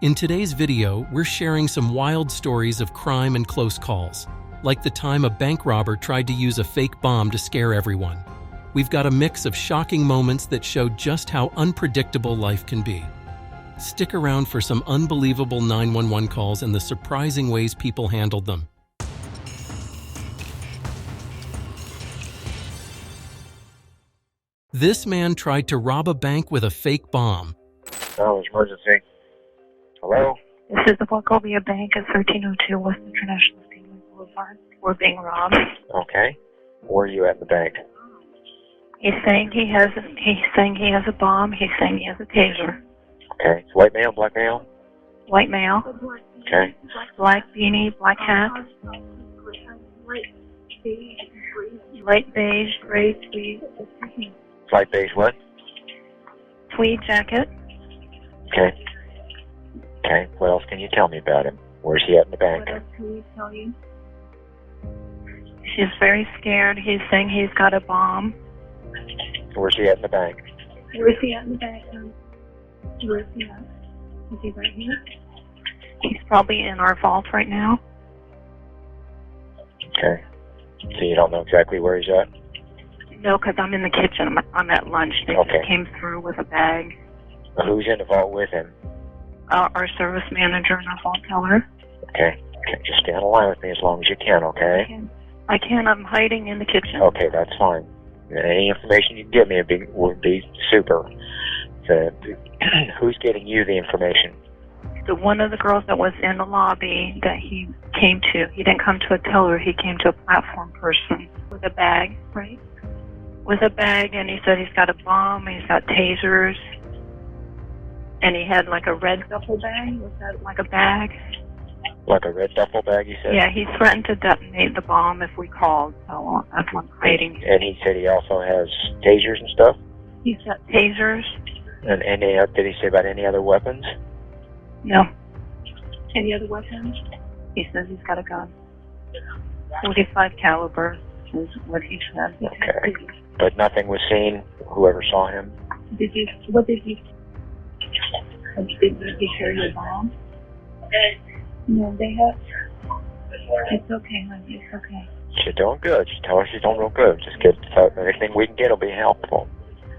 In today's video, we're sharing some wild stories of crime and close calls, like the time a bank robber tried to use a fake bomb to scare everyone. We've got a mix of shocking moments that show just how unpredictable life can be. Stick around for some unbelievable 911 calls and the surprising ways people handled them. This man tried to rob a bank with a fake bomb. Oh, it's emergency. Hello? This is the Wachovia Bank at 1302 West International Steamboat Boulevard. We're being robbed. Okay. Where are you at in the bank? He's saying he has a bomb. He's saying he has a taser. Okay. It's white male, black male? White male. Okay. Black beanie, black hat. Light beige, gray tweed. Light beige what? Tweed jacket. Okay. Okay. What else can you tell me about him? Where's he at in the bank? What else can we tell you? She's very scared. He's saying he's got a bomb. Where's he at in the bank? Where's he at in the bank? Where's he at? Is he right here? He's probably in our vault right now. Okay. So you don't know exactly where he's at? No, because I'm in the kitchen. I'm at lunch. They just came through with a bag. Who's in the vault with him? Our service manager and our vault teller. Okay. Okay. Just stay on the line with me as long as you can, okay? I can. I'm hiding in the kitchen. Okay, that's fine. Any information you can give me would be super. Who's getting you the information? One of the girls that was in the lobby that he came to. He didn't come to a teller. He came to a platform person with a bag, right? With a bag, and he said he's got a bomb, he's got tasers, and he had like a red duffel bag. Was that like a bag? Like a red duffel bag, you said? Yeah, he threatened to detonate the bomb if we called, so that's what I'm hiding. And he said he also has tasers and stuff? He's got tasers. And did he say about any other weapons? No. Any other weapons? He says he's got a gun. 45 caliber is what he said. Okay. But nothing was seen? Whoever saw him? What did he carry a bomb? No, they have. It's okay, honey. It's okay. She's doing good. Just tell her she's doing real good. Just get anything we can get will be helpful.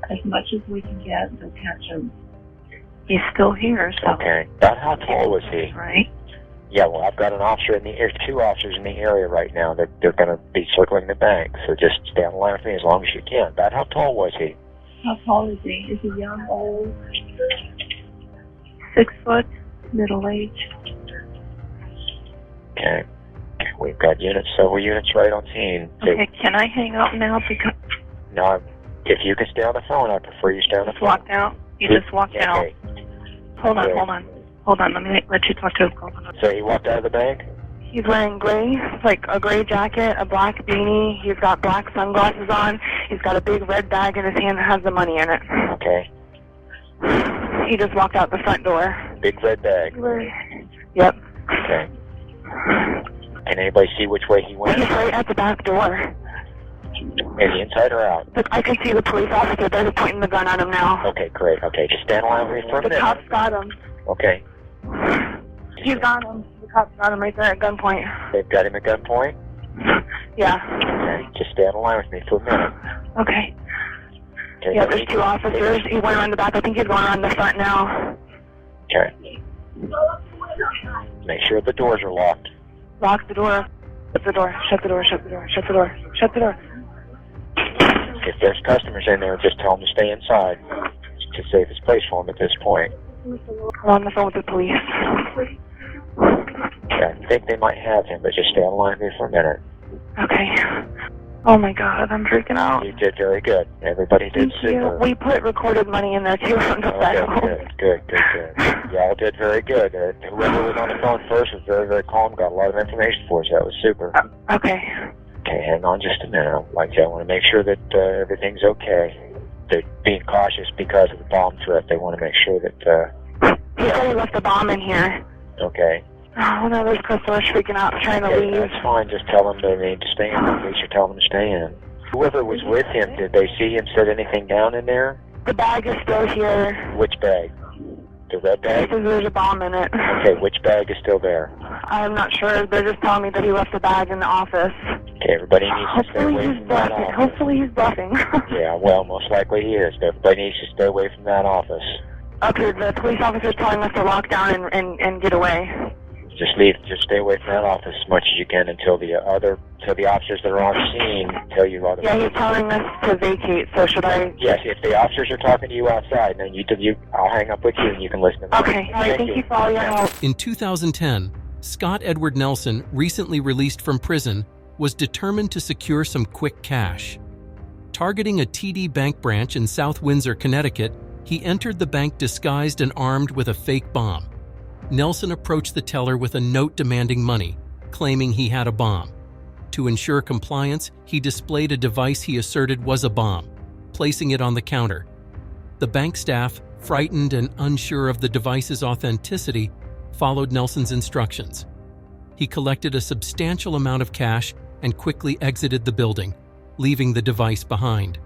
As much as we can get, they'll catch him. He's still here, so. Okay. About how tall was he? Right. Yeah, well, I've got an officer there's 2 officers in the area right now. They're going to be circling the bank, so just stay on the line with me as long as you can. About how tall was he? How tall is he? Is he young, old? 6 foot, middle age. Okay. We've got several units right on scene. Okay, can I hang up now? Because no, if you can stay on the phone, I prefer you stay on the phone. Walked out? You just walked out. Okay. Hold on. Let me let you talk to him. So he walked out of the bank? He's wearing gray, like a gray jacket, a black beanie. He's got black sunglasses on. He's got a big red bag in his hand that has the money in it. Okay. He just walked out the front door. Big red bag? Yep. Okay. Can anybody see which way he went? He's right at the back door. Is he inside or out? Look, I can see the police officer. They're pointing the gun at him now. Okay, great. Okay, just stand on with me for a minute. The cops got him. Okay. He's got him. The cops got him right there at gunpoint. They've got him at gunpoint? Yeah. Okay, just stay on the line with me for a minute. Okay. Okay, yeah, there's 2 officers. He went around the back. I think he's going around the front now. Okay. Make sure the doors are locked. Lock the door. Shut the door. Shut the door. Shut the door. Shut the door. Shut the door. If there's customers in there, just tell them to stay inside. It's the safest place for them at this point. We're on the phone with the police. Yeah, I think they might have him, but just stay on the line with me for a minute. Okay. Oh my God, I'm freaking out. You did very good. Everybody did super. We put recorded money in there too on the phone. Good. Y'all did very good. Whoever was on the phone first was very, very calm, got a lot of information for us. That was super. Okay. Okay, hang on just a minute. I want to make sure that everything's okay. They're being cautious because of the bomb threat. They want to make sure that... He said he left a bomb in here. Okay. Oh no, there's customers freaking out trying to leave. That's fine. Just tell them they need to stay in. At least you tell them to stay in. Whoever was with him, did they see him set anything down in there? The bag is still here. Which bag? The red bag? There's a bomb in it. Okay, which bag is still there? I'm not sure. They're just telling me that he left the bag in the office. Okay, everybody needs to stay away from that office. Hopefully he's bluffing. Yeah, well, most likely he is, but everybody needs to stay away from that office. Okay, the police officer's telling us to lock down and get away. Just stay away from that office as much as you can until the officers that are on scene tell you otherwise. Yeah, he's telling us to vacate, so should I? Yes, if the officers are talking to you outside, then I'll hang up with you and you can listen to them. Okay, all right, thank you for all your help. In 2010, Scott Edward Nelson, recently released from prison, was determined to secure some quick cash. Targeting a TD Bank branch in South Windsor, Connecticut, he entered the bank disguised and armed with a fake bomb. Nelson approached the teller with a note demanding money, claiming he had a bomb. To ensure compliance, he displayed a device he asserted was a bomb, placing it on the counter. The bank staff, frightened and unsure of the device's authenticity, followed Nelson's instructions. He collected a substantial amount of cash and quickly exited the building, leaving the device behind.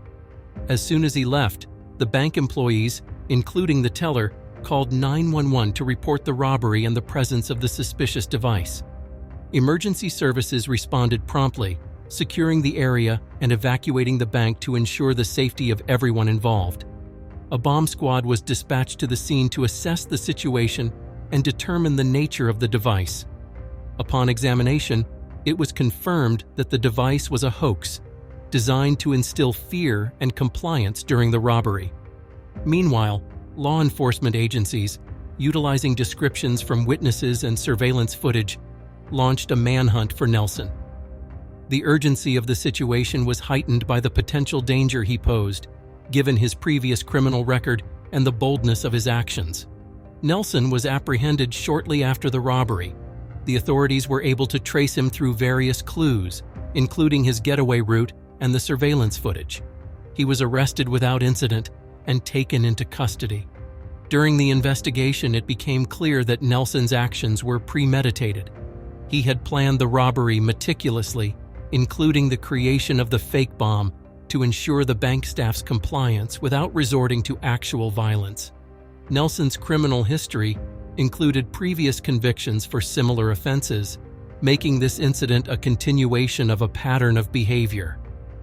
As soon as he left, the bank employees, including the teller, called 911 to report the robbery and the presence of the suspicious device. Emergency services responded promptly, securing the area and evacuating the bank to ensure the safety of everyone involved. A bomb squad was dispatched to the scene to assess the situation and determine the nature of the device. Upon examination, it was confirmed that the device was a hoax, designed to instill fear and compliance during the robbery. Meanwhile, law enforcement agencies, utilizing descriptions from witnesses and surveillance footage, launched a manhunt for Nelson. The urgency of the situation was heightened by the potential danger he posed, given his previous criminal record and the boldness of his actions. Nelson was apprehended shortly after the robbery. The authorities were able to trace him through various clues, including his getaway route and the surveillance footage. He was arrested without incident and taken into custody. During the investigation, it became clear that Nelson's actions were premeditated. He had planned the robbery meticulously, including the creation of the fake bomb to ensure the bank staff's compliance without resorting to actual violence. Nelson's criminal history included previous convictions for similar offenses, making this incident a continuation of a pattern of behavior.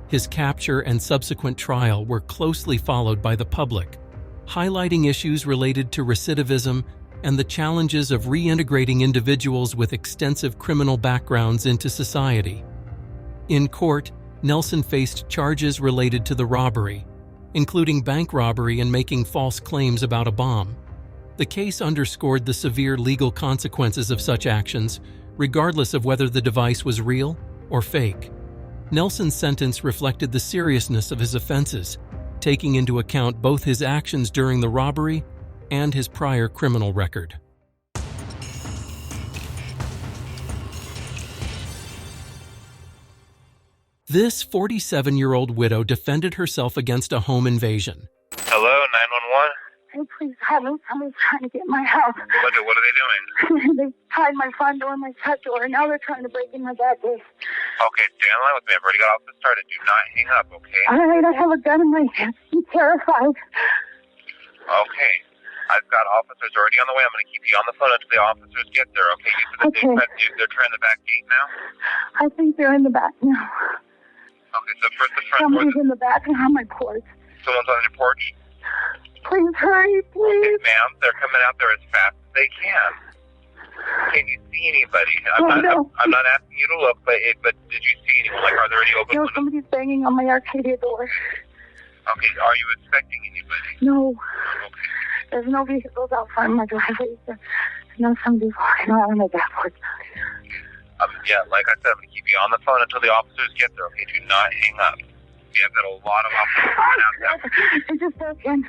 His capture and subsequent trial were closely followed by the public, highlighting issues related to recidivism and the challenges of reintegrating individuals with extensive criminal backgrounds into society. In court, Nelson faced charges related to the robbery, including bank robbery and making false claims about a bomb. The case underscored the severe legal consequences of such actions, regardless of whether the device was real or fake. Nelson's sentence reflected the seriousness of his offenses, taking into account both his actions during the robbery and his prior criminal record. This 47-year-old widow defended herself against a home invasion. Hello, 911? Hey, please help me. Somebody's trying to get in my house. What are they doing? They tied my front door and my cut door, and now they're trying to break in my back door. Okay, stay on the line with me. I've already got off the started. Do not hang up, okay? All right, I have a gun in my hand. I'm terrified. Okay. I've got officers already on the way. I'm going to keep you on the phone until the officers get there, okay? You said that they're trying the back gate now? I think they're in the back now. Okay, so first the front Somebody's door. in the back and on my porch. Someone's on your porch? Please hurry, please. Ma'am, they're coming out there as fast as they can. Can you see anybody? No. I'm not asking you to look, but did you see anyone? Like, are there any open windows? Somebody's banging on my Arcadia door. Okay, are you expecting anybody? No. Okay. There's no vehicles out front of my driveway. There's no somebody walking around on my back porch. Yeah, like I said, I'm going to keep you on the phone until the officers get there, okay? Do not hang up. We have got a lot of officers coming out there. It just broke in.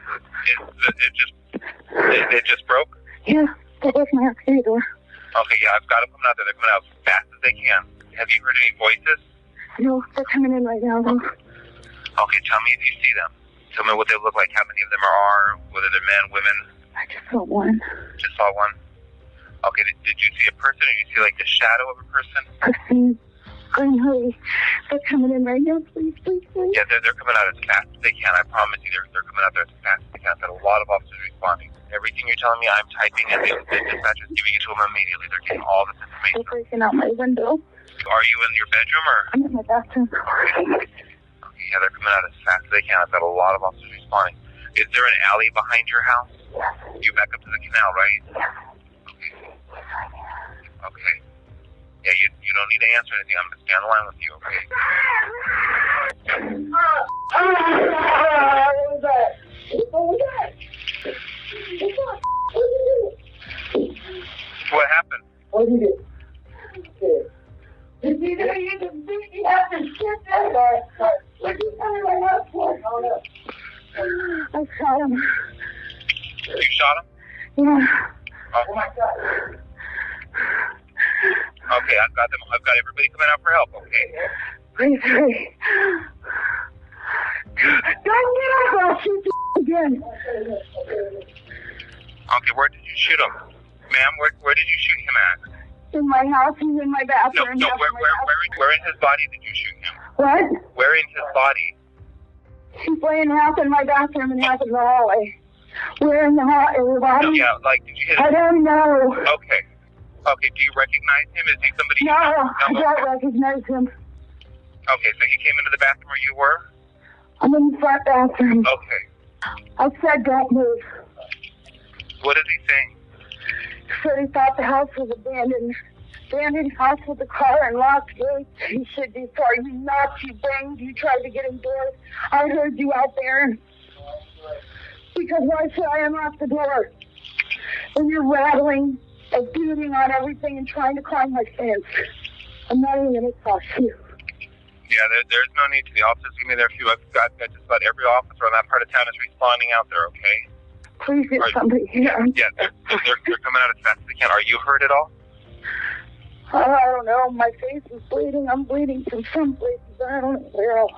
It just broke? Yeah, they broke my Arcadia door. Okay, yeah, I've got them coming out there. They're coming out as fast as they can. Have you heard any voices? No, they're coming in right now, though. Okay, tell me if you see them. Tell me what they look like, how many of them are, whether they're men, women. I just saw one. Just saw one? Okay, did you see a person, or did you see, like, the shadow of a person? Person. Green hoodie. They're coming in right now. Please, please, please. Yeah, they're coming out as fast as they can. I promise you, they're coming out there as fast as they can. I've got a lot of officers responding. Everything you're telling me, I'm typing, and the dispatcher's giving it to them immediately. They're getting all this information. They're breaking out my window. Are you in your bedroom, or? I'm in my bathroom. Okay, yeah, they're coming out as fast as they can. I've got a lot of officers responding. Is there an alley behind your house? Yes. You back up to the canal, right? Yes. Okay. Yeah, you don't need to answer anything. I'm going to stay on the line with you, okay? What happened? What did you do? If you do, you can beat me up and shit that guy. What you coming right up for? I shot him. You shot him? Yeah. Oh my God. Okay, I've got them. I've got everybody coming out for help, okay? Please hurry. Don't get up, I'll shoot you again. Okay, where did you shoot him? Ma'am, where did you shoot him at? In my house, he's in my No, bathroom. where in his body did you shoot him? What? Where in his body? He's laying half in my bathroom and half in the hallway. Where in the body? No, yeah, like, did you hit him? I don't know. Okay. Okay, do you recognize him? Is he somebody No, you I know? don't recognize him. Okay, so he came into the bathroom where you were? I'm in the front bathroom. Okay. I said don't move. What is he saying? He said he thought the house was abandoned. Abandoned house with a car and locked gates. He said before you knocked, you banged, you tried to get indoors. I heard you out there. Because why should I unlock the door? And you're rattling and beating on everything and trying to climb my fence. I'm not even going to talk to you. Yeah, there's no need to. The officers give me their few. I've got just about every officer on that part of town is responding out there, okay? Please get somebody here. Yeah, they're coming out as fast as they can. Are you hurt at all? I don't know. My face is bleeding. I'm bleeding from some places. I don't know where else.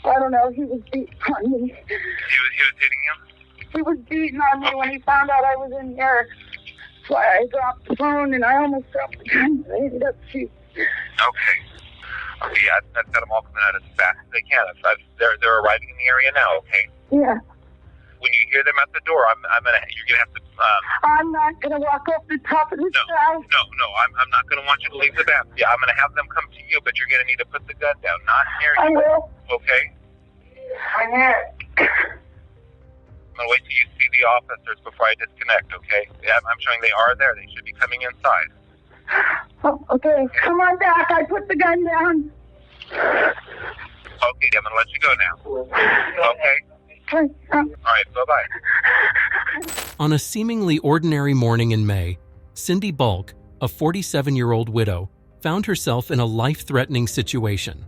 I don't know. He was beating on me. He was hitting you? He was beating on me when he found out I was in there. That's why I dropped the phone and I almost dropped the gun. I ended up shooting. Okay. Okay, yeah, I've got them all coming out as fast as they can. They're arriving in the area now, okay? Yeah. When you hear them at the door, you're gonna have to. I'm not gonna walk up the top of the stairs. No. I'm not gonna want you to leave the bathroom. Yeah, I'm gonna have them come to you, but you're gonna need to put the gun down, not near you. I will. Okay. I know. I'm gonna wait till you see the officers before I disconnect. Okay? Yeah, I'm showing they are there. They should be coming inside. Oh, okay. Come on back. I put the gun down. Okay, I'm gonna let you go now. Okay. All right, bye-bye. On a seemingly ordinary morning in May, Cindy Bulk, a 47-year-old widow, found herself in a life-threatening situation.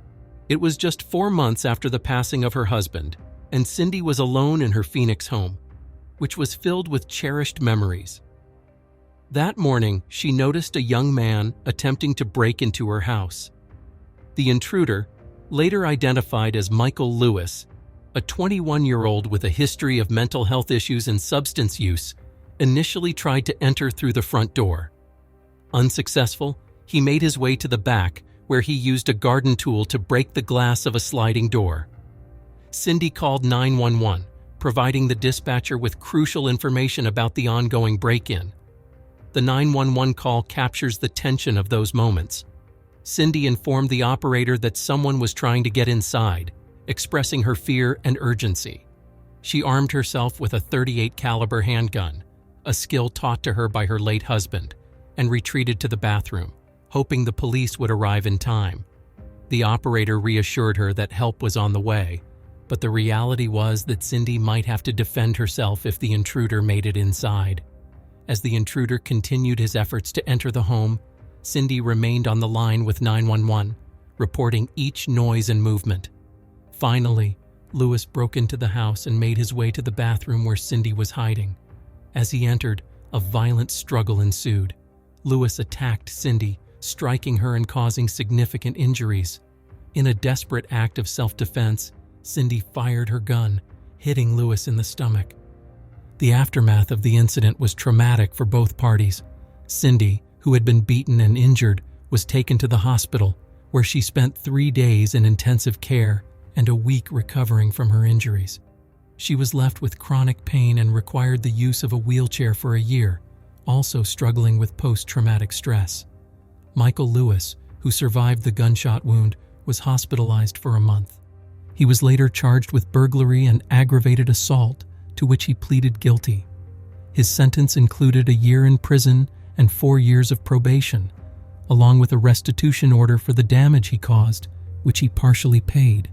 It was just 4 months after the passing of her husband, and Cindy was alone in her Phoenix home, which was filled with cherished memories. That morning, she noticed a young man attempting to break into her house. The intruder, later identified as Michael Lewis, a 21-year-old with a history of mental health issues and substance use, initially tried to enter through the front door. Unsuccessful, he made his way to the back, where he used a garden tool to break the glass of a sliding door. Cindy called 911, providing the dispatcher with crucial information about the ongoing break-in. The 911 call captures the tension of those moments. Cindy informed the operator that someone was trying to get inside, expressing her fear and urgency. She armed herself with a .38 caliber handgun, a skill taught to her by her late husband, and retreated to the bathroom, hoping the police would arrive in time. The operator reassured her that help was on the way, but the reality was that Cindy might have to defend herself if the intruder made it inside. As the intruder continued his efforts to enter the home, Cindy remained on the line with 911, reporting each noise and movement. Finally, Lewis broke into the house and made his way to the bathroom where Cindy was hiding. As he entered, a violent struggle ensued. Lewis attacked Cindy, striking her and causing significant injuries. In a desperate act of self-defense, Cindy fired her gun, hitting Lewis in the stomach. The aftermath of the incident was traumatic for both parties. Cindy, who had been beaten and injured, was taken to the hospital, where she spent 3 days in intensive care and a week recovering from her injuries. She was left with chronic pain and required the use of a wheelchair for a year, also struggling with post-traumatic stress. Michael Lewis, who survived the gunshot wound, was hospitalized for a month. He was later charged with burglary and aggravated assault, to which he pleaded guilty. His sentence included a year in prison and 4 years of probation, along with a restitution order for the damage he caused, which he partially paid.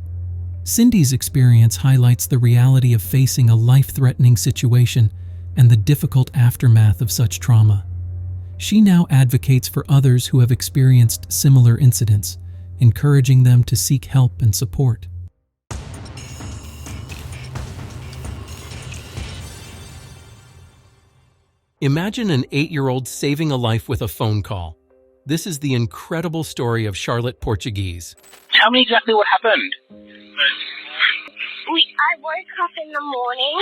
Cindy's experience highlights the reality of facing a life-threatening situation and the difficult aftermath of such trauma. She now advocates for others who have experienced similar incidents, encouraging them to seek help and support. Imagine an 8-year-old saving a life with a phone call. This is the incredible story of Charlotte Portuguese. Tell me exactly what happened. I woke up in the morning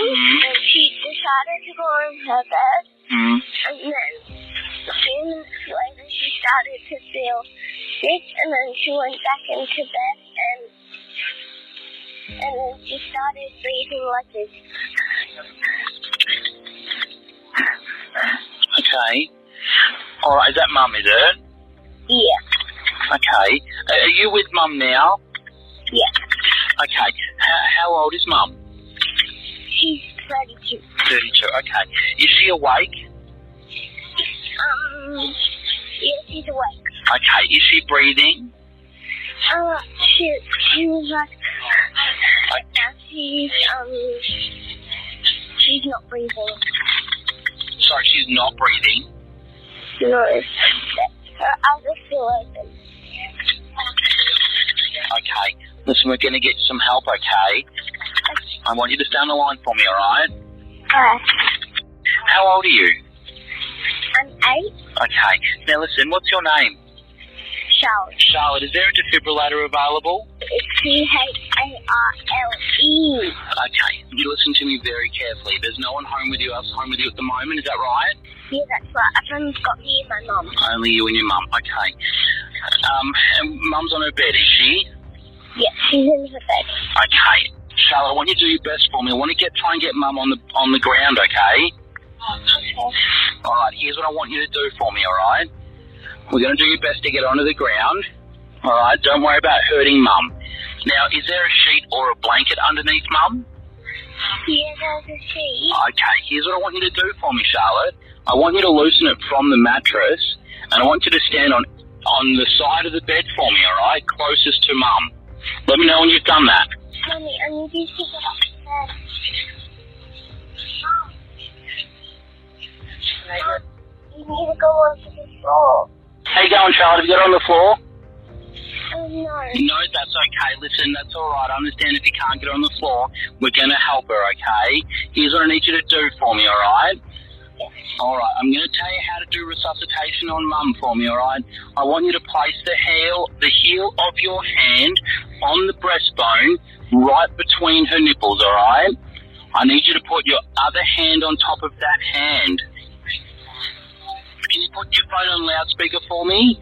and she decided to go in her bed, and then a few minutes later she started to feel sick, and then she went back into bed, and then she started breathing like this. Okay. Alright, is that Mum, is it? Yeah. Okay. Are you with Mum now? Yeah. Okay. How old is Mum? She's 32. 32, okay. Is she awake? Yeah, she's awake. Okay. Is she breathing? She was like, she's not breathing. Sorry, she's not breathing? No, her eyes are still open. Okay. Listen, we're going to get you some help, okay? I want you to stay on the line for me, alright? How old are you? I'm 8. Okay. Now listen, what's your name? Charlotte. Charlotte, is there a defibrillator available? It's CHARLE. Okay. You listen to me very carefully. There's no one home with you, else home with you at the moment, is that right? Yeah, that's right. I've only got me and my mum. Only you and your mum, okay. And Mum's on her bed, is she? Yeah, she's in her bed. Okay. Charlotte, I want you to do your best for me. I want to try and get Mum on the ground, okay? Okay. Alright, here's what I want you to do for me, alright? We're going to do your best to get onto the ground. Alright, don't worry about hurting Mum. Now, is there a sheet or a blanket underneath Mum? Yeah, there's a sheet. Okay, here's what I want you to do for me, Charlotte. I want you to loosen it from the mattress, and I want you to stand on the side of the bed for me, alright? Closest to Mum. Let me know when you've done that. Mummy, I need you to get up to bed. You need to go onto the floor. How you going, Charlotte? Have you got on the floor? Oh, no. No, that's okay. Listen, that's all right. I understand if you can't get on the floor. We're going to help her, okay? Here's what I need you to do for me, all right? Yes. All right, I'm going to tell you how to do resuscitation on Mum for me, all right? I want you to place the heel of your hand on the breastbone right between her nipples, all right? I need you to put your other hand on top of that hand. Can you put your phone on loudspeaker for me?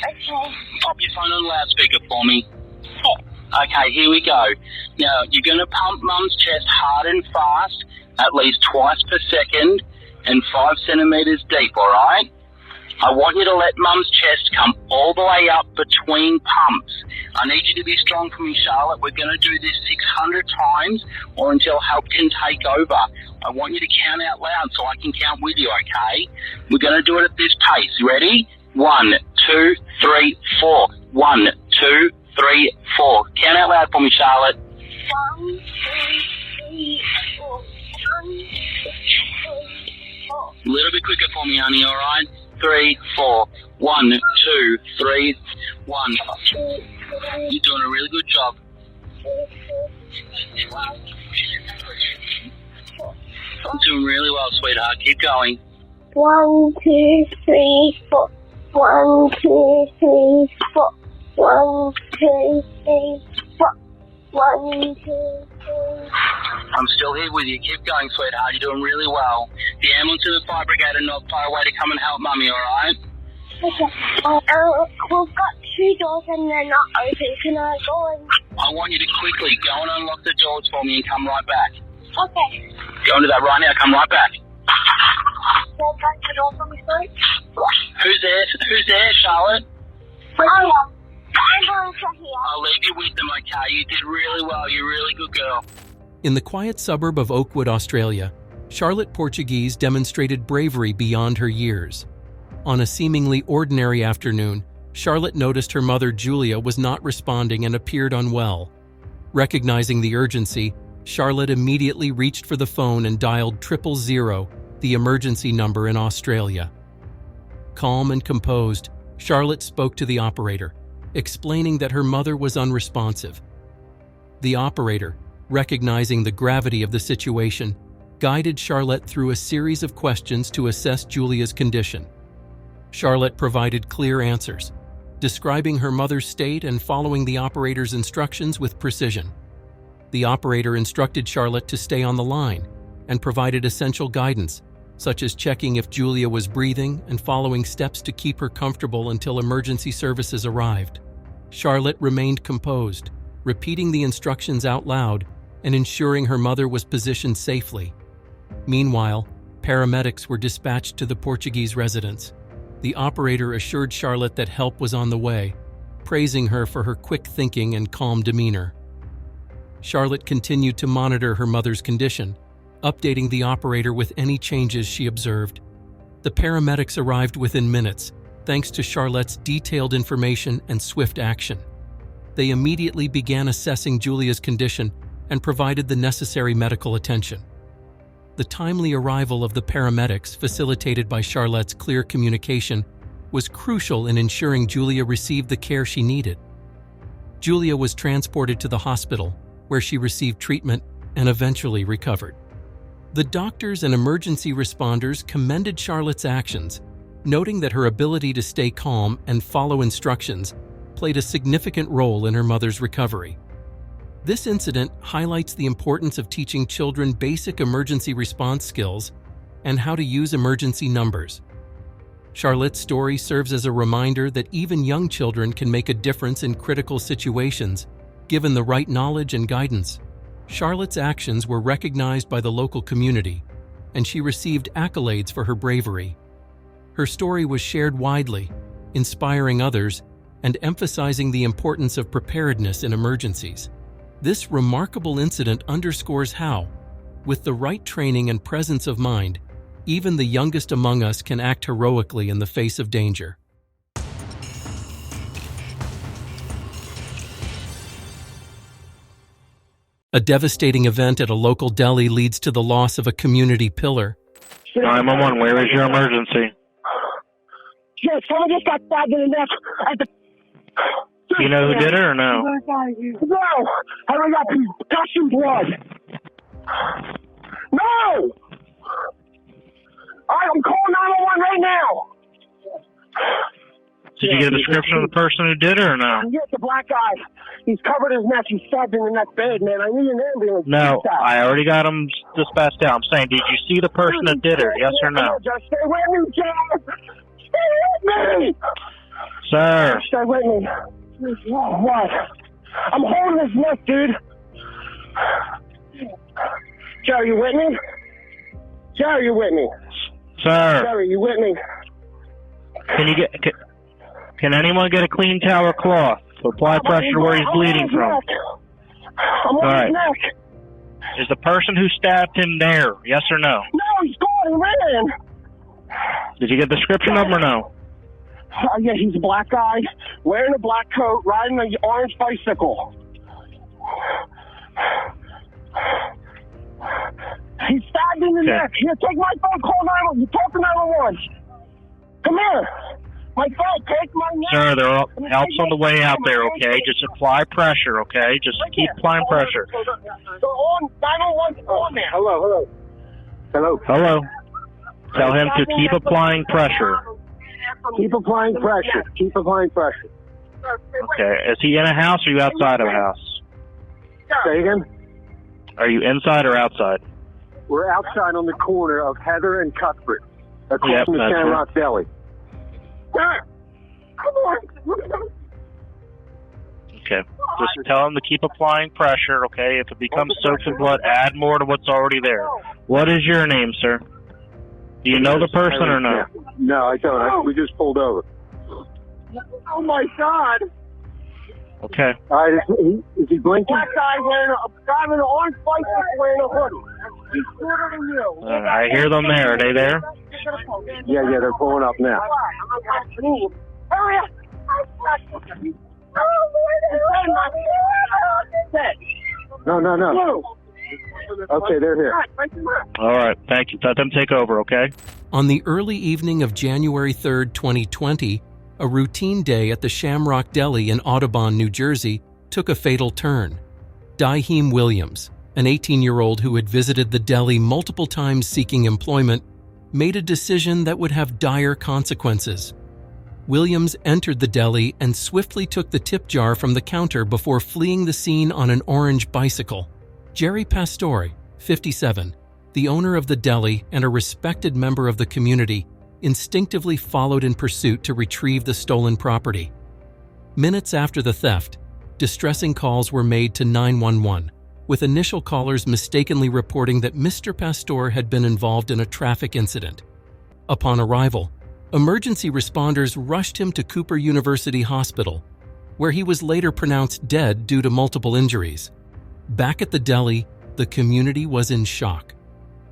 Okay. Pop your phone on loudspeaker for me. Okay. Okay, here we go. Now, you're going to pump Mum's chest hard and fast, at least twice per second, and 5 centimetres deep, all right? I want you to let Mum's chest come all the way up between pumps. I need you to be strong for me, Charlotte. We're going to do this 600 times or until help can take over. I want you to count out loud so I can count with you, okay? We're going to do it at this pace. Ready? 1, 2, 3, 4. 1, 2, 3, 4. Count out loud for me, Charlotte. 1, 2, 3, 4. 1, 2, 3, 4. A little bit quicker for me, honey, all right? 3, 4. 1, 2, 3, 1. 2, 3, You're doing a really good job. 4, 1, 4. You're doing really well, sweetheart. Keep going. 1, 2, 3, 4. 1, 2, 3, 4. 1, 2, 3, 4. 1, 2, 3. I'm still here with you. Keep going, sweetheart. You're doing really well. The ambulance and the fire brigade are not far away to come and help Mummy, all right? Okay. We've got 2 doors and they're not open. Can I go in? I want you to quickly go and unlock the doors for me and come right back. Okay. Go into that right now. Come right back. Can I touch the door for me, sorry? Who's there, Charlotte? I'm going to here. I'll leave you with them, okay? You did really well. You're a really good girl. In the quiet suburb of Oakwood, Australia, Charlotte Portuguese demonstrated bravery beyond her years. On a seemingly ordinary afternoon, Charlotte noticed her mother Julia was not responding and appeared unwell. Recognizing the urgency, Charlotte immediately reached for the phone and dialed 000, the emergency number in Australia. Calm and composed, Charlotte spoke to the operator, explaining that her mother was unresponsive. The operator, recognizing the gravity of the situation, guided Charlotte through a series of questions to assess Julia's condition. Charlotte provided clear answers, describing her mother's state and following the operator's instructions with precision. The operator instructed Charlotte to stay on the line and provided essential guidance, such as checking if Julia was breathing and following steps to keep her comfortable until emergency services arrived. Charlotte remained composed, repeating the instructions out loud and ensuring her mother was positioned safely. Meanwhile, paramedics were dispatched to the Portuguese residence. The operator assured Charlotte that help was on the way, praising her for her quick thinking and calm demeanor. Charlotte continued to monitor her mother's condition, updating the operator with any changes she observed. The paramedics arrived within minutes, thanks to Charlotte's detailed information and swift action. They immediately began assessing Julia's condition and provided the necessary medical attention. The timely arrival of the paramedics, facilitated by Charlotte's clear communication, was crucial in ensuring Julia received the care she needed. Julia was transported to the hospital, where she received treatment and eventually recovered. The doctors and emergency responders commended Charlotte's actions, noting that her ability to stay calm and follow instructions played a significant role in her mother's recovery. This incident highlights the importance of teaching children basic emergency response skills and how to use emergency numbers. Charlotte's story serves as a reminder that even young children can make a difference in critical situations, given the right knowledge and guidance. Charlotte's actions were recognized by the local community, and she received accolades for her bravery. Her story was shared widely, inspiring others and emphasizing the importance of preparedness in emergencies. This remarkable incident underscores how, with the right training and presence of mind, even the youngest among us can act heroically in the face of danger. A devastating event at a local deli leads to the loss of a community pillar. 911, where is your emergency? Yeah, someone just got stabbed in the neck at the... Do you know who did it or no? No! I only got gushing blood. No! I'm calling 911 right now. Did you get a description of the person who did it or no? Yes, the black guy. He's covered his neck. He's stabbed in the neck bad, man. I need an ambulance. No, I already got him dispatched out. I'm saying, did you see the person that did it? Yes or no? Just stay with me, John. Stay with me. Sir. Stay with me. What? I'm holding his neck, dude. Joe, you with me? Joe, you with me? Sir. Joe, you with me? Can anyone get a clean towel or cloth to apply pressure where he's bleeding from? I'm on his neck. Is the person who stabbed him there? Yes or no? No, he's gone. He ran. Did you get a description of him or no? Yeah, he's a black guy, wearing a black coat, riding an orange bicycle. He's stabbed in the neck. Here, take my phone, call 911. You talk to 911. Come here. My phone, take my neck. Sir, there are helps on the way out there, okay? Just apply pressure, okay? Just keep applying pressure. So on 911's on there. Hello. Hello. Tell him to keep applying pressure. Keep applying pressure. Keep applying pressure. Okay. Is he in a house or are you outside of a house? Say again? Are you inside or outside? We're outside on the corner of Heather and Cuthbert, across from the Shamrock Deli. Okay, Okay. Just tell him to keep applying pressure, okay? If it becomes soaked in blood, add more to what's already there. What is your name, sir? Do you know the person or no? No, I don't. We just pulled over. Oh my God! Okay. Is he blinking? Black guy driving an orange bicycle wearing a hoodie. He's shorter than you. I hear them there. Are they there? Yeah, they're pulling up now. Hurry up! No. Okay, they're here. All right. Thank you. Let them take over, okay? On the early evening of January 3rd, 2020, a routine day at the Shamrock Deli in Audubon, New Jersey, took a fatal turn. Daheem Williams, an 18-year-old who had visited the deli multiple times seeking employment, made a decision that would have dire consequences. Williams entered the deli and swiftly took the tip jar from the counter before fleeing the scene on an orange bicycle. Jerry Pastore, 57, the owner of the deli and a respected member of the community, instinctively followed in pursuit to retrieve the stolen property. Minutes after the theft, distressing calls were made to 911, with initial callers mistakenly reporting that Mr. Pastore had been involved in a traffic incident. Upon arrival, emergency responders rushed him to Cooper University Hospital, where he was later pronounced dead due to multiple injuries. Back at the deli, the community was in shock.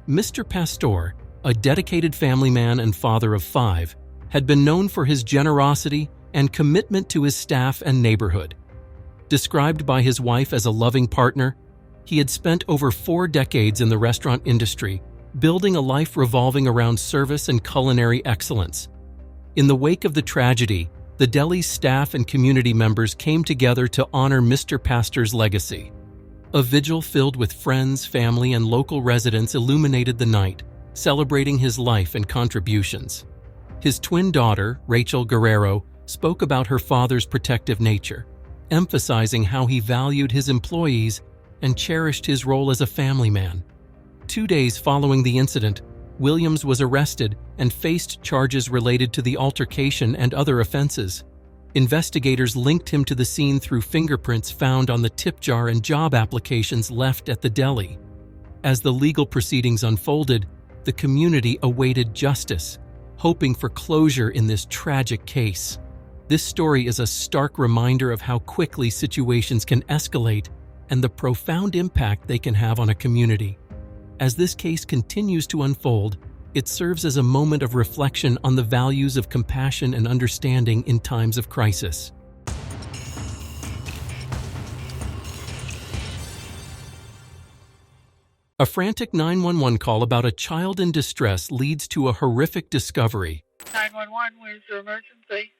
Mr. Pastore, a dedicated family man and father of 5, had been known for his generosity and commitment to his staff and neighborhood. Described by his wife as a loving partner, he had spent over 4 decades in the restaurant industry, building a life revolving around service and culinary excellence. In the wake of the tragedy, the deli's staff and community members came together to honor Mr. Pastore's legacy. A vigil filled with friends, family, and local residents illuminated the night, celebrating his life and contributions. His twin daughter, Rachel Guerrero, spoke about her father's protective nature, emphasizing how he valued his employees and cherished his role as a family man. 2 days following the incident, Williams was arrested and faced charges related to the altercation and other offenses. Investigators linked him to the scene through fingerprints found on the tip jar and job applications left at the deli. As the legal proceedings unfolded, the community awaited justice, hoping for closure in this tragic case. This story is a stark reminder of how quickly situations can escalate and the profound impact they can have on a community. As this case continues to unfold, it serves as a moment of reflection on the values of compassion and understanding in times of crisis. A frantic 911 call about a child in distress leads to a horrific discovery. 911, where's your emergency?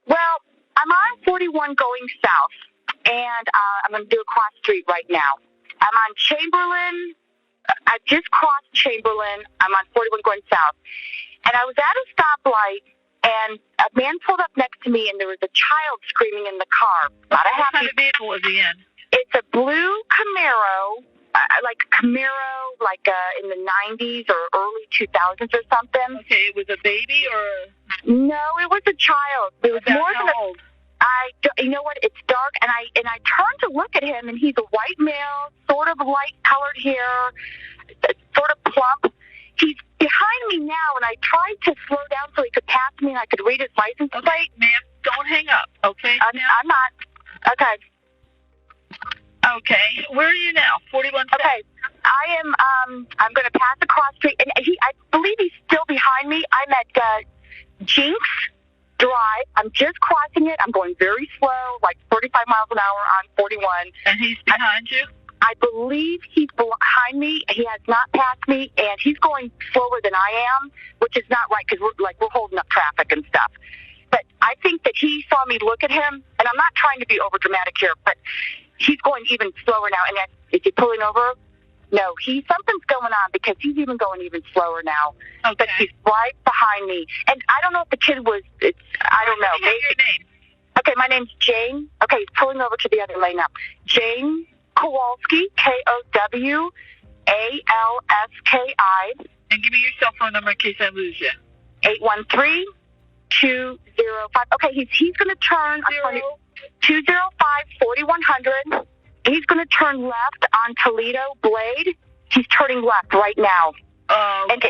Well, I'm on 41 going south, and I'm going to do a cross street right now. I'm on Chamberlain. I just crossed Chamberlain. I'm on 41 going south. And I was at a stoplight, and a man pulled up next to me, and there was a child screaming in the car. What kind of vehicle was he in? It's a blue Camaro, in the 90s or early 2000s or something. Okay, it was a baby or? No, it was a child. It was more than old? you know what? It's dark, and I turned to look at him, and he's a white male, sort of light-colored hair, sort of plump. He's behind me now, and I tried to slow down so he could pass me and I could read his license plate. Ma'am, don't hang up, okay? I'm not. Okay. Okay. Where are you now? 41. Okay. I'm going to pass across the street, and I believe he's still behind me. I'm at Jinx Drive. I'm just crossing it. I'm going very slow, like 35 miles an hour on 41. And he's behind you? I believe he's behind me. He has not passed me, and he's going slower than I am, which is not right because we're holding up traffic and stuff. But I think that he saw me look at him, and I'm not trying to be over dramatic here, but he's going even slower now. And is he pulling over? No, something's going on because he's even going even slower now. Okay. But he's right behind me. And I don't know if the kid I don't know. Maybe your name. Okay, my name's Jane. Okay, he's pulling over to the other lane now. Jane Kowalski, Kowalski. And give me your cell phone number in case I lose you. 813-205. Okay, he's going to turn. 205-4100. He's going to turn left on Toledo Blade. He's turning left right now. And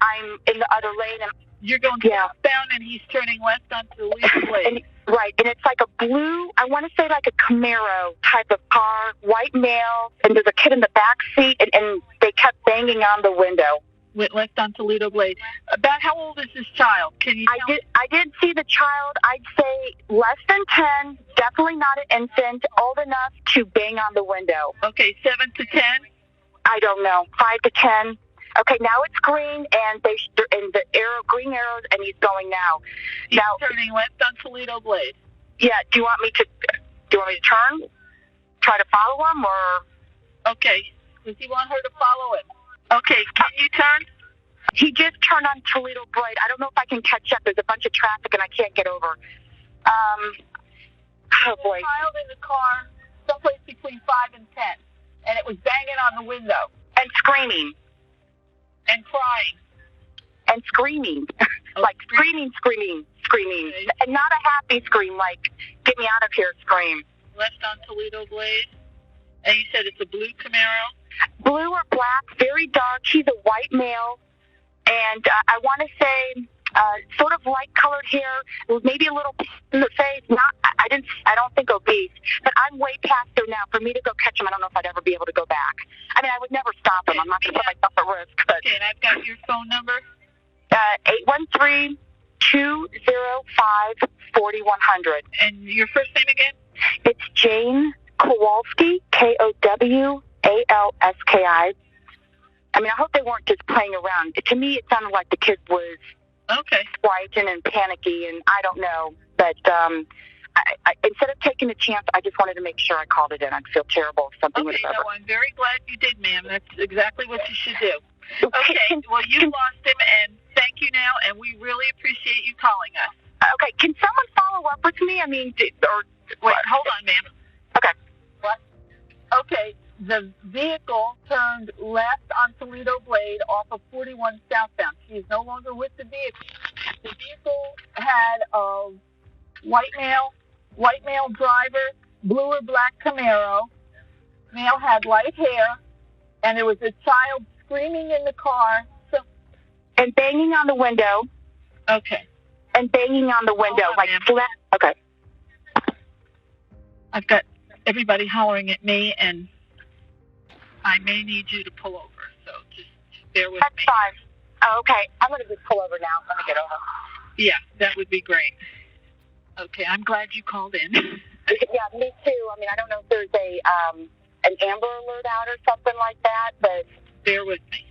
I'm in the other lane. And you're going southbound, and he's turning left on Toledo Blade. Right, and it's like a blue, I want to say like a Camaro type of car, white male, and there's a kid in the back seat, and they kept banging on the window. Went left on Toledo Blade. About how old is this child? Can you tell me? I did see the child. I'd say less than 10, definitely not an infant, old enough to bang on the window. Okay, 7 to 10? I don't know, 5 to 10. Okay, now it's green, and the green arrows, and he's going now. He's turning left on Toledo Blade. Yeah. Do you want me to turn? Try to follow him, or? Okay. Does he want her to follow him? Okay. Can you turn? He just turned on Toledo Blade. I don't know if I can catch up. There's a bunch of traffic, and I can't get over. Oh boy. There's a child in the car, someplace between 5 and 10, and it was banging on the window and screaming. And crying. And screaming. Like screaming. And not a happy scream, like, get me out of here scream. Left on Toledo Blade. And you said it's a blue Camaro? Blue or black, very dark. He's a white male. And I want to say sort of light-colored hair, maybe a little in the face. I don't think obese. But I'm way past there now. For me to go catch him, I don't know if I'd ever be able to go back. I mean, I would never stop him. I'm not going to put myself at risk. But. Okay, and I've got your phone number? 813-205-4100. And your first name again? It's Jane Kowalski, Kowalski. I mean, I hope they weren't just playing around. To me, it sounded like the kid was frightened and panicky, and I don't know. But I instead of taking a chance, I just wanted to make sure I called it in. I'd feel terrible if something would have ever. No, I'm very glad you did, ma'am. That's exactly what you should do. Okay, well, you lost him, and thank you now, and we really appreciate you calling us. Okay, can someone follow up with me? I mean, wait, hold on, ma'am. Okay. What? Okay, the vehicle turned left on Toledo Blade off of 41 southbound. She is no longer with the vehicle. The vehicle had a white male driver, blue or black Camaro. Male had light hair, and there was a child screaming in the car. And banging on the window. Okay. And banging on the window. Okay. I've got everybody hollering at me, and I may need you to pull over, so just bear with me. That's fine. Oh, okay. I'm going to just pull over now. Let me get over. Yeah, that would be great. Okay, I'm glad you called in. Yeah, me too. I mean, I don't know if there's an Amber Alert out or something like that, but... Bear with me.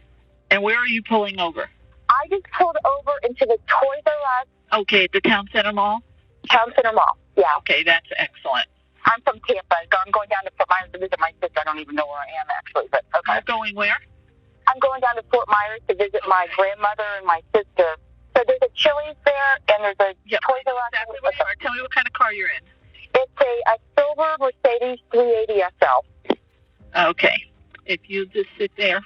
And where are you pulling over? I just pulled over into the Toys R Us. Okay, at the Town Center Mall? Town Center Mall, yeah. Okay, that's excellent. I'm from Tampa. I'm going down to Fort Myers to visit my sister. I don't even know where I am, actually, but okay. You're going where? I'm going down to Fort Myers to visit my grandmother and my sister. So there's a Chili's there, and there's a Toys R Us. Exactly what you are. Tell me what kind of car you're in. It's a silver Mercedes 380 SL. Okay. If you just sit there.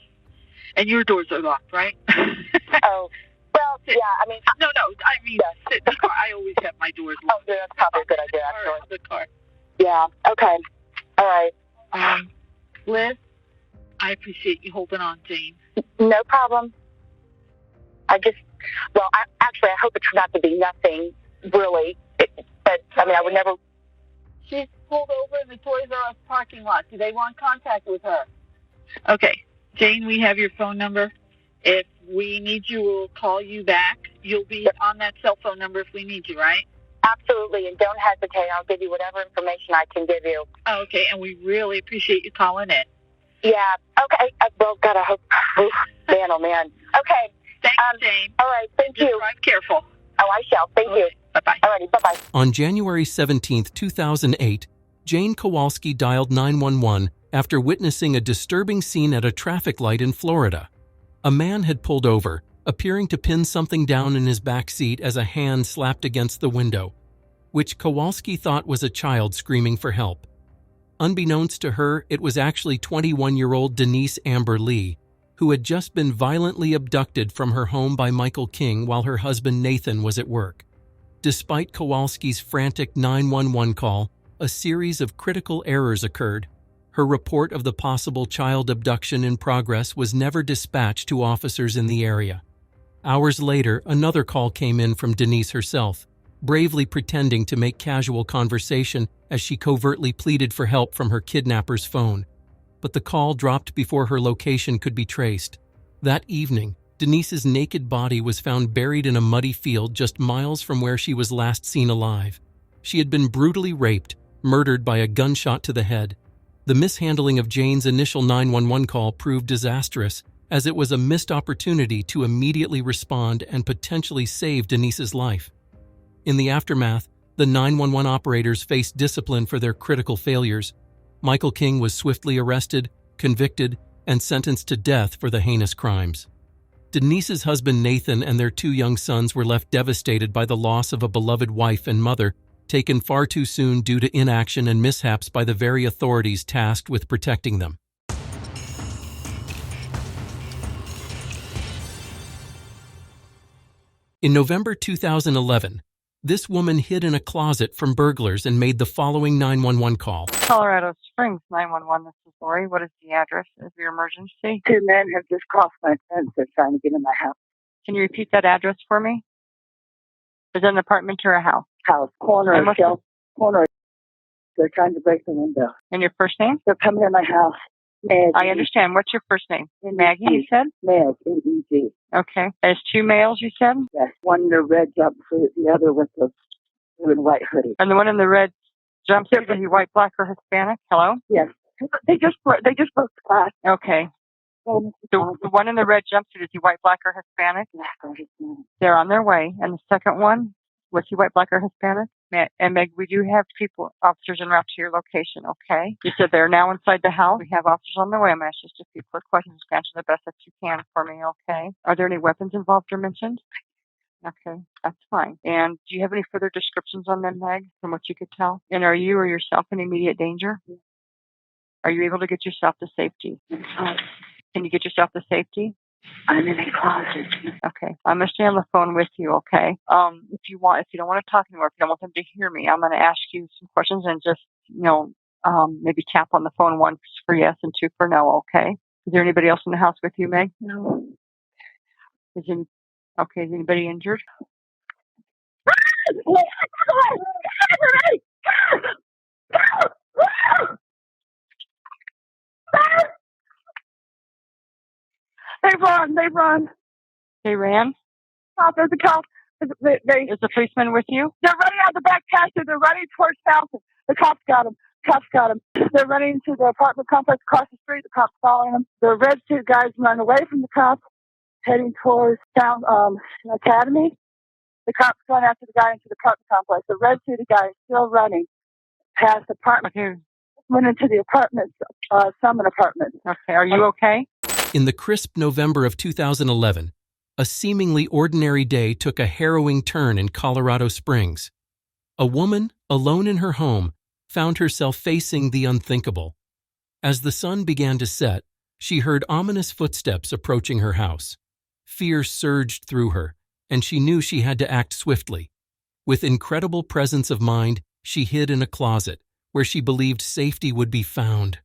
And your doors are locked, right? Oh, well, yeah, I mean... No, I mean, sit in the car. I always have my doors locked. Oh, that's probably a good idea, actually. The car. Yeah, okay. All right. Liz, I appreciate you holding on, Jane. No problem. I hope it turned out to be nothing, really. But, I mean, I would never... She's pulled over in the Toys R Us parking lot. Do they want contact with her? Okay. Jane, we have your phone number. If we need you, we'll call you back. You'll be on that cell phone number if we need you, right? Absolutely, and don't hesitate. I'll give you whatever information I can give you. Okay, and we really appreciate you calling in. Yeah, okay. Well, God, I hope... man, oh, man. Okay. Thanks, Jane. All right, thank you. Drive careful. Oh, I shall. Thank you. Bye-bye. All righty, bye-bye. On January 17, 2008, Jane Kowalski dialed 911 after witnessing a disturbing scene at a traffic light in Florida. A man had pulled over, appearing to pin something down in his back seat as a hand slapped against the window, which Kowalski thought was a child screaming for help. Unbeknownst to her, it was actually 21-year-old Denise Amber Lee, who had just been violently abducted from her home by Michael King while her husband Nathan was at work. Despite Kowalski's frantic 911 call, a series of critical errors occurred. Her report of the possible child abduction in progress was never dispatched to officers in the area. Hours later, another call came in from Denise herself, bravely pretending to make casual conversation as she covertly pleaded for help from her kidnapper's phone. But the call dropped before her location could be traced. That evening, Denise's naked body was found buried in a muddy field just miles from where she was last seen alive. She had been brutally raped, murdered by a gunshot to the head. The mishandling of Jane's initial 911 call proved disastrous, as it was a missed opportunity to immediately respond and potentially save Denise's life. In the aftermath, the 911 operators faced discipline for their critical failures. Michael King was swiftly arrested, convicted, and sentenced to death for the heinous crimes. Denise's husband Nathan and their 2 young sons were left devastated by the loss of a beloved wife and mother, taken far too soon due to inaction and mishaps by the very authorities tasked with protecting them. In November 2011, this woman hid in a closet from burglars and made the following 911 call. Colorado Springs 911, this is Lori. What is the address of your emergency? 2 men have just crossed my fence. They're trying to get in my house. Can you repeat that address for me? Is it an apartment or a house? House, corner of Shell, corner. They're trying to break the window. And your first name? They're coming in my house. Meg. I understand. What's your first name? Maggie, you said? Meg, M-E-G. Okay. There's 2 males, you said? Yes. One in the red jumpsuit, the other with the blue and white hoodie. And the one in the red jumpsuit, is he white, black, or Hispanic? Hello? Yes. They just broke the glass. Okay. The one in the red jumpsuit, is he white, black, or Hispanic? Black or Hispanic. They're on their way. And the second one, was he white, black, or Hispanic? And Meg, we do have officers en route to your location, okay? You said they're now inside the house. We have officers on their way. I'm going to ask just a few quick questions to answer the best that you can for me, okay? Are there any weapons involved or mentioned? Okay, that's fine. And do you have any further descriptions on them, Meg, from what you could tell? And are you or yourself in immediate danger? Are you able to get yourself to safety? Can you get yourself to safety? I'm in a closet. Okay. I'm going to stay on the phone with you, okay? If you don't want to talk anymore, if you don't want them to hear me, I'm going to ask you some questions and just, maybe tap on the phone, 1 for yes and 2 for no, okay? Is there anybody else in the house with you, Meg? No. Is anybody injured? They run. They ran? Oh, there's a cop. Is the policeman with you? They're running out the back pasture. They're running towards Fountain. The cops got them. They're running to the apartment complex across the street. The cops following them. The red suit guys run away from the cops, heading towards Academy. The cops going after the guy into the apartment complex. The red suited guy is still running past the apartment. Okay. Went into the apartments, Summit apartment. Okay. Are you okay? In the crisp November of 2011, a seemingly ordinary day took a harrowing turn in Colorado Springs. A woman, alone in her home, found herself facing the unthinkable. As the sun began to set, she heard ominous footsteps approaching her house. Fear surged through her, and she knew she had to act swiftly. With incredible presence of mind, she hid in a closet, where she believed safety would be found.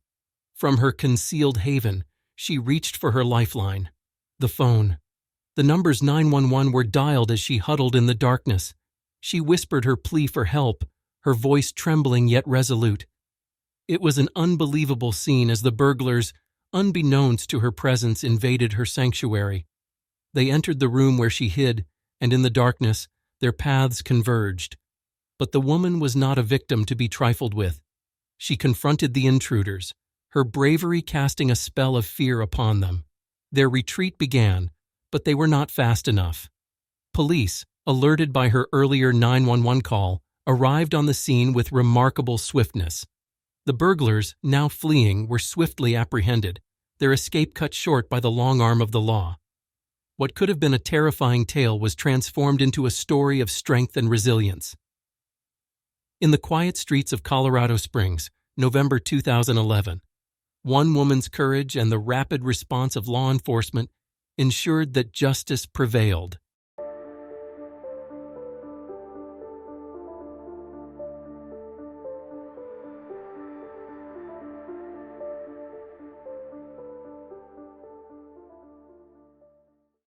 From her concealed haven, she reached for her lifeline, the phone. The numbers 911 were dialed as she huddled in the darkness. She whispered her plea for help, her voice trembling yet resolute. It was an unbelievable scene as the burglars, unbeknownst to her presence, invaded her sanctuary. They entered the room where she hid, and in the darkness, their paths converged. But the woman was not a victim to be trifled with. She confronted the intruders, her bravery casting a spell of fear upon them. Their retreat began, but they were not fast enough. Police, alerted by her earlier 911 call, arrived on the scene with remarkable swiftness. The burglars, now fleeing, were swiftly apprehended, their escape cut short by the long arm of the law. What could have been a terrifying tale was transformed into a story of strength and resilience. In the quiet streets of Colorado Springs, November 2011, one woman's courage and the rapid response of law enforcement ensured that justice prevailed.